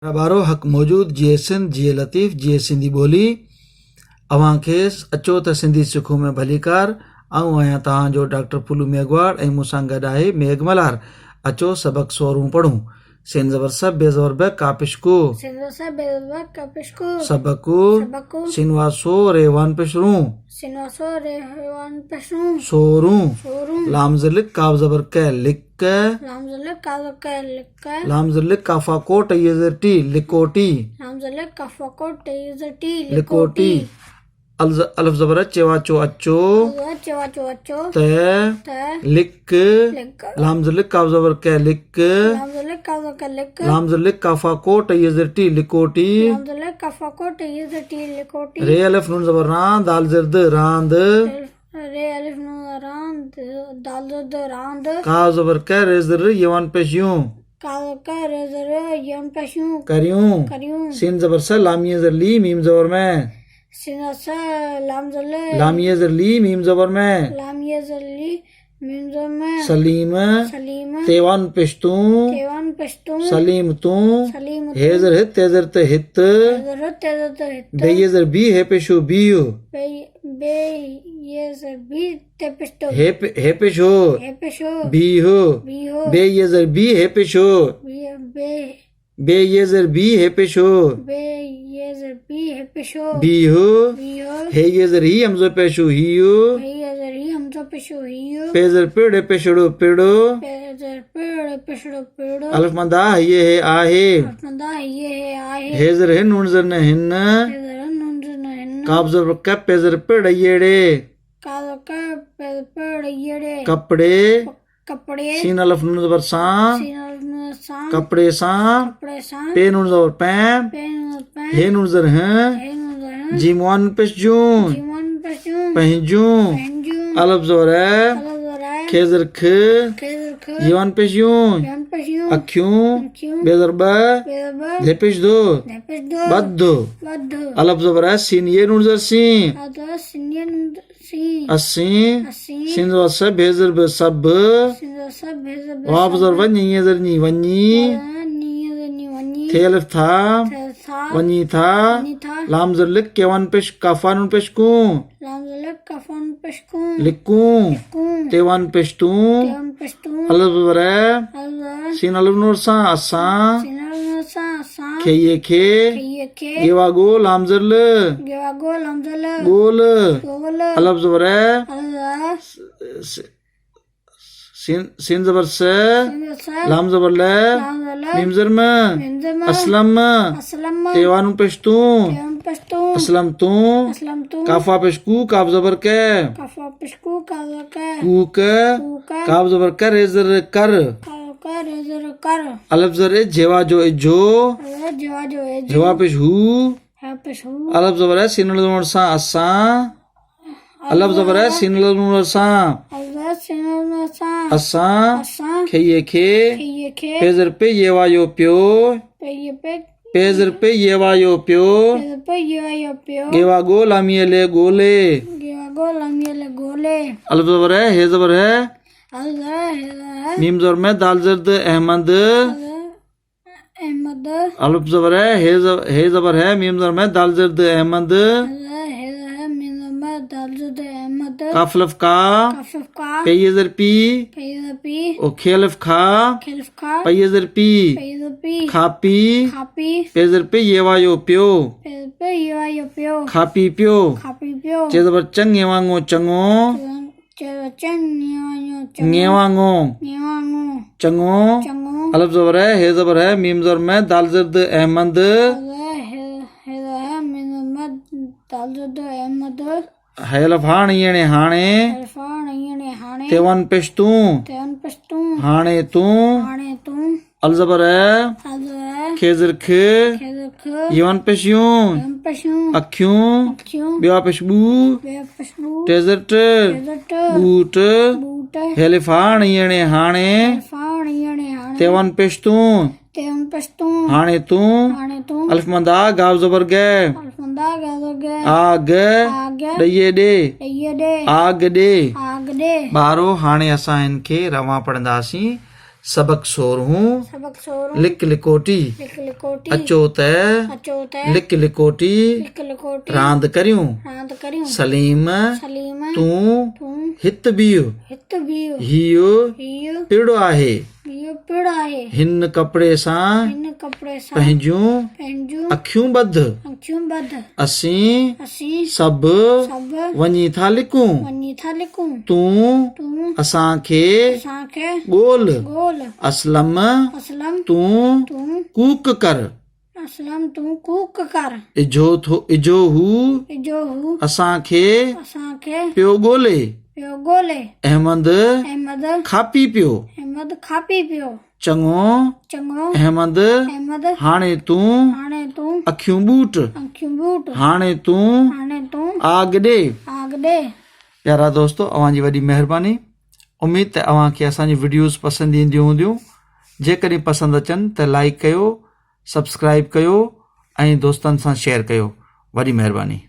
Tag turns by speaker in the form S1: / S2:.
S1: बारो हक़ मौजूद जिए सिंध जिए लतीफ़ जिए सिंधी ॿोली अव्हां खेसि अचो त सिंधी सिखूं में भलीकार। आऊं आहियां तव्हांजो डॉक्टर पुलू मेघवाड़ ऐं मूंसां गॾु आहे मेघ मल्हार। अचो सबक़ सोरूं पढ़ूं। सिन ज़बर सब बेज़बर ब कापिशकू सबकू सिनवासो रेवान पेशरू सोरूं लाम ज़लिक काफ ज़बर क लिक लाम ज़लिक काफा को टयज़र टी लिकोटी लिकोटी अलफ ज़बर चेवाचो अचो त लिक लाम ज़लिक काफ ज़बर क लिक लाम ज़लिक काफा को टयज़र टी लिकोटी रे अलफ नून ज़बर रां दाल ज़र्द रांद काफ ज़बर क रे ज़र यवान पेशियूं करियूं सिन ज़बर स लामिया ज़र ली मीम ज़बर में लामिया ज़र ली मीम ज़बर में सलीम तेवान पेश्तूं सलीम तू हेज़र हित तेज़र ते हित बेयज़र बी हे पेशो बीयो हे पेशो बीहो बेयज़र बी हे पेशो बेयज़र बी हे पेशो बीहो हे यज़र ही हमज़ो पेशो हियो पेज़र पेड़ पेशड़ो पेड़ो अलफ मंदा ये है आहे हेज़र है नून ज़र न हिन्न काफ ज़बर क पेज़र पेड़ येड़े कपड़े सीन अलफ नून ज़बर सां कपड़े सां पे नून ज़बर पैं हे नून ज़र हैं जीमवान पेशजूं पहजूं अलफ ज़बर है खेज़र ख जीवान पेशियूं अखियूं बेज़र ब धे पेश दो बद्दो अलफ ज़बर है सीन ये नून ज़र सी अस्सी सिन ज़बर स बेज़र ब सब वाव ज़बर व नी ज़र नी वनी थे अलफ था वनी था लाम ज़र लिक केवान पेश काफान पेश कू लिकूं तेवान पेश्तूं अलफ ज़बर है सीन अलफ नूर सा असां खेये खे गेवा गो लाम ज़र ल गोल अलफ ज़बर है सिन ज़बर से लाम ज़बर ल मीम ज़र में असलम तेवान पेश्तूं असलम तू काफा पेशकू काफ ज़बर के कूक काफ ज़बर कर रेज़र कर अलफ ज़र जेवा जो जो जेवा पेश हु अलफ ज़बर है सिन ज़बर सा असां अलफ ज़बर है सिन ज़बर सा असां खेये खे पेज़र पे येवा यो प्यो पेज़र पे येवा यो प्यो गेवा गो लामिया ले गोले अलफ ज़बर है हे ज़बर है मीम ज़बर में दाल ज़र्द अहमद अलफ ज़बर है हे ज़बर है मीम ज़बर में दाल ज़र्द अहमद काफ लफ का पेयज़र पी ओ खेलफ खा पेयज़र पी खापी पेज़र पे येवा यो प्यो खापी प्यो चे ज़बर चंग येवांगो चंगो ङेवांगो चंगो अलफ ज़बर है हे ज़बर है मीम ज़बर में दाल ज़र्द अहमद है लफ हाण येने हाणे तेवान पेश्तूं हाणे तू अल ज़बर है खेज़र ख यवान पेशियूं अखियूं बेवा पेशबू तेज़र ट बूट हेलिफ हाण येने हाणे तेवान पेश्तूं हाणे तू अल्फ मंदा गाव ज़बर गे आग ॾइये ॾे आग ॾे ॿारो हाणे असां हिन खे रवां पढ़ंदासीं सबक सोरहूं
S2: सबक सोरो
S1: लिक लिकोटी
S2: लिक लिकोटी
S1: अचो त
S2: अचो त
S1: लिक लिकोटी
S2: लिक लिकोटी
S1: रांद करियूं
S2: रांद करियूं
S1: सलीम
S2: सलीम
S1: तूं
S2: तूं
S1: हित बियो
S2: हित बियो
S1: हियो
S2: हियो
S1: पिड़ो आहे
S2: इहो पिड़ आहे
S1: हिन कपिड़े सां
S2: हिन कपिड़े सां
S1: पंहिंजूं
S2: पंहिंजूं
S1: अखियूं ॿध
S2: अखियूं ॿध
S1: असीं
S2: असीं
S1: सभु
S2: सभु
S1: वञी था लिकूं
S2: वञी था लिकूं
S1: तूं
S2: तूं
S1: असांखे
S2: असांखे
S1: ॻोल्ह
S2: गोल
S1: असलम
S2: असलम
S1: तूं
S2: तूं
S1: कूक कर
S2: असलम तूं कूक कर
S1: इजो हू
S2: जो हू
S1: असांखे
S2: असांखे
S1: पियो ॻोल्हे
S2: पियो ॻोल्हे
S1: अहमद
S2: अहमद
S1: खापी पियो
S2: अहमद खापी पियो
S1: चङो
S2: चङो
S1: अहमद
S2: अहमद
S1: हाणे तूं
S2: हाणे तूं
S1: अखियूं ॿूट
S2: अखियूं ॿूट
S1: हाणे तूं
S2: हाणे तूं
S1: आग ॾे
S2: आग ॾे
S1: प्यारा दोस्तो अव्हां जी वॾी महिरबानी उम्मीद त अव्हां खे असांजी वीडियोज़ पसंदि ईंदियूं हूंदियूं जेकॾहिं पसंदि अचनि त लाइक कयो सब्सक्राइब कयो ऐं दोस्तनि सां शेयर कयो वॾी महिरबानी।